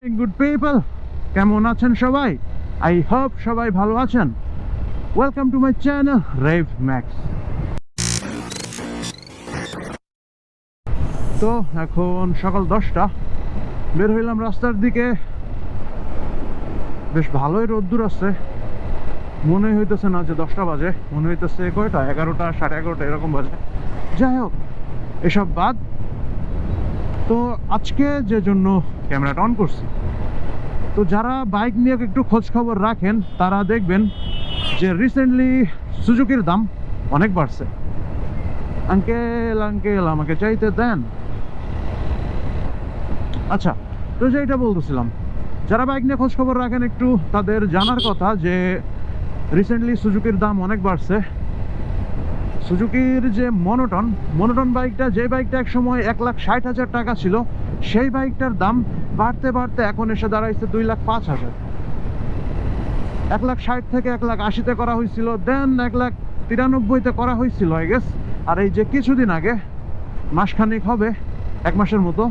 Good people, কেমন আছেন সবাই? I hope সবাই ভালো আছেন। Welcome to my channel RevMax। তো এখন সকাল 10টা, বের হইলাম রাস্তার দিকে। বেশ ভালোই রোদ্দুর আছে, মনে হইতেছে না যে 10টা বাজে, মনে হইতেছে কয়টা 11টা 11:30 এরকম বাজে। যাই হোক, এসব বাদ। তো আজকে যে জন্য ক্যামেরাটা অন করছি, তো যারা বাইক নিয়ে একটু খোঁজ খবর রাখেন তারা দেখবেন যে রিসেন্টলি সুজুকির দাম অনেক বাড়ছে। আঙ্কেল আমাকে চাইতে দেন। আচ্ছা, তো যেটা বলতেছিলাম, যারা বাইক নিয়ে খোঁজ খবর রাখেন একটু তাদের জানার কথা যে রিসেন্টলি সুজুকির দাম অনেক বাড়ছে। সুজুকির যে মনোটন বাইকটা, যে বাইকটা এক সময় 1,60,000 টাকা ছিল, সেই বাইকটার দাম বাড়তে বাড়তে এখন এসে দাঁড়াইছে 2,05,000। 1,60,000 থেকে 1,80,000-তে করা হয়েছিল, দেন 1,93,000-তে করা হয়েছিল আই গেস। আর এই যে কিছুদিন আগে, মাসখানেক হবে, 1 মাসের মতো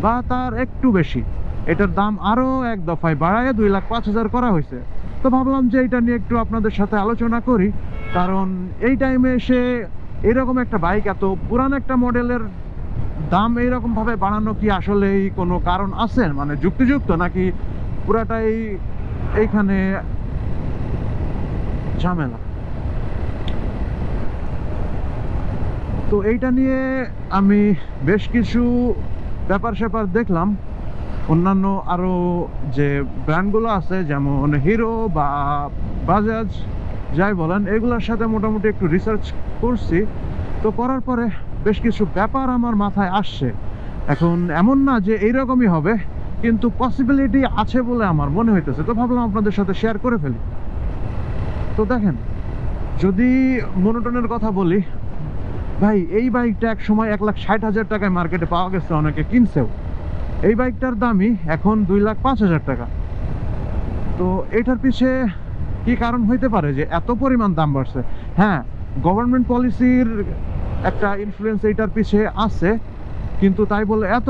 বা তার একটু বেশি, এটার দাম আরও এক দফায় বাড়ায় 2,05,000 করা হয়েছে। তো ভাবলাম যে এটা নিয়ে একটু আপনাদের সাথে আলোচনা করি, কারণ এই টাইমে এসে এরকম একটা বাইক, এত পুরান একটা মডেলের দাম এইরকমভাবে বাড়ানো কি আসলেই কোনো কারণ আছে, মানে যুক্তিযুক্ত, নাকি পুরাটাই এইখানে ঝামেলা? তো এইটা নিয়ে আমি বেশ কিছু ব্যাপার স্যাপার দেখলাম। অন্যান্য আরও যে ব্র্যান্ডগুলো আছে, যেমন হিরো বা বাজাজ, যাই বলেন, এগুলোর সাথে মোটামুটি একটু রিসার্চ করছি। তো করার পরে বেশ কিছু ব্যাপার আমার মাথায় আসছে। এখন এমন না যে এইরকমই হবে, কিন্তু পসিবিলিটি আছে বলে আমার মনে হইতেছে। তো ভাবলাম আপনাদের সাথে শেয়ার করে ফেলি। তো দেখেন, যদি মনোটনের কথা বলি, ভাই এই বাইকটা এক সময় 1,60,000 টাকায় মার্কেটে পাওয়া গেছে, অনেকে কিনছেও। এই বাইকটার দামই এখন 2,05,000 টাকা। তো এটার পিছে কি কারণ হইতে পারে যে এত পরিমাণ দাম বাড়ছে? হ্যাঁ, গভর্নমেন্ট পলিসির একটা ইনফ্লুয়েন্স এইটার পিছে আছে, কিন্তু তাই বলে এত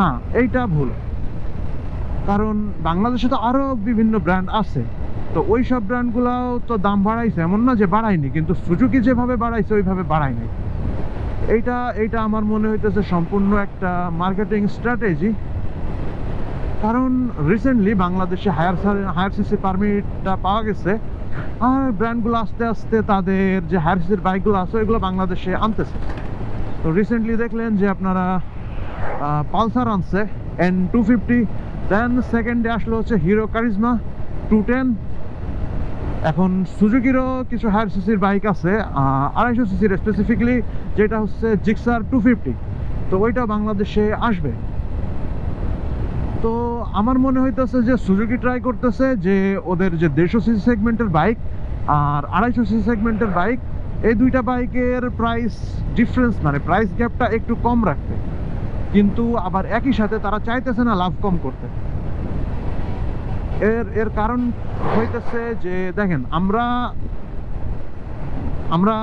না, এইটা ভুল। কারণ বাংলাদেশে তো আরও বিভিন্ন ব্র্যান্ড আছে, তো ওই সব ব্র্যান্ডগুলোও তো দাম বাড়াইছে, এমন না যে বাড়ায়নি, কিন্তু সুজুকি যেভাবে বাড়াইছে ওইভাবে বাড়ায়নি। এইটা আমার মনে হইতেছে সম্পূর্ণ একটা মার্কেটিং স্ট্র্যাটেজি। কারণ রিসেন্টলি বাংলাদেশে হায়ার সিসি পারমিটটা পাওয়া গেছে, আর ব্র্যান্ডগুলো আস্তে আস্তে তাদের যে হায়ার সিসির বাইকগুলো আছে ওইগুলো বাংলাদেশে আনতেছে। তো রিসেন্টলি দেখলেন যে আপনারা পালসার আনছে N250, দেন সেকেন্ডে আসলো হচ্ছে হিরো কারিজমা 210। এখন সুজুকিরও কিছু হায়ার সিসির বাইক আছে, 250 সিসির স্পেসিফিকলি, যেটা হচ্ছে জিক্সার 250। তো ওইটা বাংলাদেশে আসবে। তো আমার মনে হইতেছে যে সুজুকি ট্রাই করতেছে যে ওদের যে 150 সিসি সেগমেন্টের বাইক আর 250 সিসি সেগমেন্টের বাইক, এই দুইটা বাইকের প্রাইস ডিফারেন্স, মানে প্রাইস গ্যাপটা একটু কম রাখতে, কিন্তু আবার একই সাথে তারা চাইতেছে না লাভ কম করতে। এর কারণ হইতেছে যে দেখেন, আমরা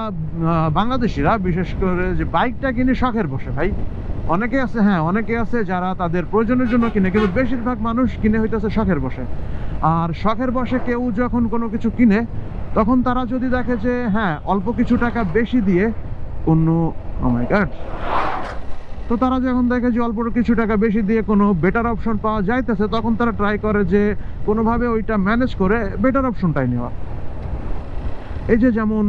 বাংলাদেশিরা বিশেষ করে যে বাইকটা কিনে শখের বসে, ভাই অনেকে আছে, হ্যাঁ অনেকে আছে যারা তাদের প্রয়োজনের জন্য কিনে, কিন্তু বেশিরভাগ মানুষ কিনে হইতেছে শখের বসে। আর শখের বসে কেউ যখন কোনো কিছু কিনে, তখন তারা যদি দেখে যে হ্যাঁ অল্প কিছু টাকা বেশি দিয়ে কোনো, ও মাই গড, তো তারা যখন দেখে যে অল্প কিছু টাকা বেশি দিয়ে কোনো বেটার অপশন পাওয়া যাইতেছে, তখন তারা ট্রাই করে যে কোনোভাবে ওইটা ম্যানেজ করে বেটার অপশনটাই নেওয়া। এই যে যেমন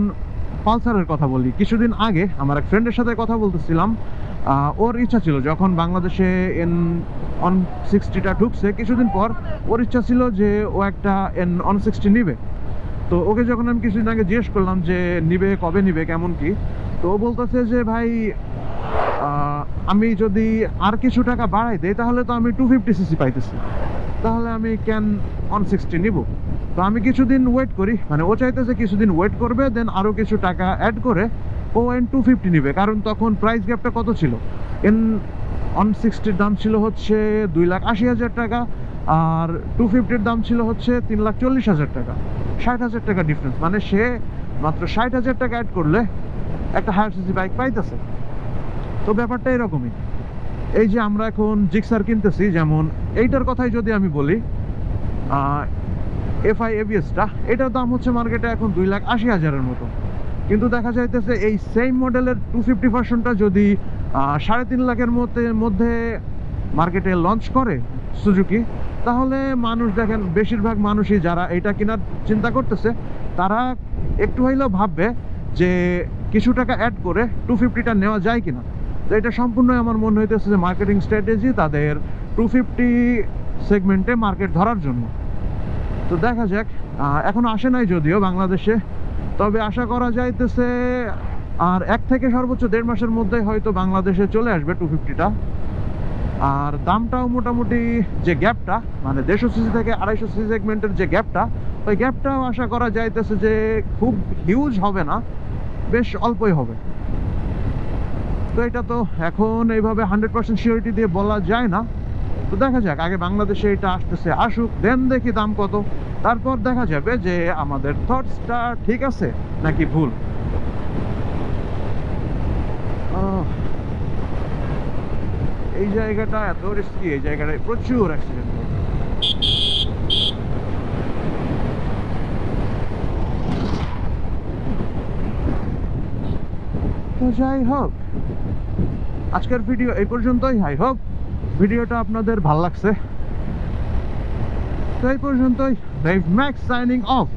পালসারের কথা বলি, কিছুদিন আগে আমার এক ফ্রেন্ডের সাথে কথা বলতেছিলাম। ওর ইচ্ছা ছিল, যখন বাংলাদেশে N160টা ঢুকছে কিছুদিন পর, ওর ইচ্ছা ছিল যে ও একটা N160 নিবে। তো ওকে যখন আমি কিছুদিন আগে জিজ্ঞেস করলাম যে নিবে, কবে নিবে, কেমন কি, তো ও বলতেছে যে ভাই আমি যদি আর কিছু টাকা বাড়াই দেই তাহলে তো আমি 250 সিসি পাইতেছি, তাহলে আমি কেন 160 নিব? তো আমি কিছুদিন ওয়েট করি, মানে ও চাইতেছে কিছুদিন ওয়েট করবে, দেন আরও কিছু টাকা অ্যাড করে ও N250 নিবে। কারণ তখন প্রাইস গ্যাপটা কত ছিল, N160-র দাম ছিল হচ্ছে 2,80,000 টাকা, আর 250-র দাম ছিল হচ্ছে 3,40,000 টাকা, 60,000 টাকা ডিফারেন্স। মানে সে মাত্র 60,000 টাকা অ্যাড করলে একটা হায়ার সিসি বাইক পাইতেছে। তো ব্যাপারটা এরকমই। এই যে আমরা এখন জিক্সার কিনতেছি, যেমন এইটার কথাই যদি আমি বলি, FI ABS-টা, এটার দাম হচ্ছে মার্কেটে এখন 2,80,000-এর মতো। কিন্তু দেখা যাইতেছে এই সেম মডেলের 250 ভার্সনটা যদি 3.5 লাখের মধ্যে মার্কেটে লঞ্চ করে সুজুকি, তাহলে মানুষ দেখেন বেশিরভাগ মানুষই যারা এটা কেনার চিন্তা করতেছে তারা একটু হইলেও ভাববে যে কিছু টাকা অ্যাড করে 250টা নেওয়া যায় কিনা। তো এটা সম্পূর্ণই আমার মনে হইতেছে যে মার্কেটিং স্ট্র্যাটেজি তাদের 250 সেগমেন্টে মার্কেট ধরার জন্য। তো দেখা যাক, এখনো আসে নাই যদিও বাংলাদেশে, তবে আশা করা যাইতেছে আর 1 থেকে সর্বোচ্চ 1.5 মাসের মধ্যে হয়তো বাংলাদেশে চলে আসবে 250টা। আর দামটাও মোটামুটি যে গ্যাপটা, মানে 150 সিসি থেকে 250 সিসি সেগমেন্টের যে গ্যাপটা, ওই গ্যাপটাও আশা করা যাইতেছে যে খুব হিউজ হবে না, বেশ অল্পই হবে। তো এটা তো এখন এইভাবে 100% সিওরিটি দিয়ে বলা যায় না। তো দেখা যাক, আগে বাংলাদেশে এটা আসুক, দেন দেখি দাম কত, তারপর দেখা যাবে যে আমাদের থটসটা ঠিক আছে নাকি ভুল। এই জায়গাটা এত রিস্কি, এই জায়গাটায় প্রচুর অ্যাক্সিডেন্ট হয়। তো যাই হোক, আজকের ভিডিও এই পর্যন্তই। আই হোপ ভিডিওটা আপনাদের ভালো লাগছে। তো এই পর্যন্তই। RevMax signing off.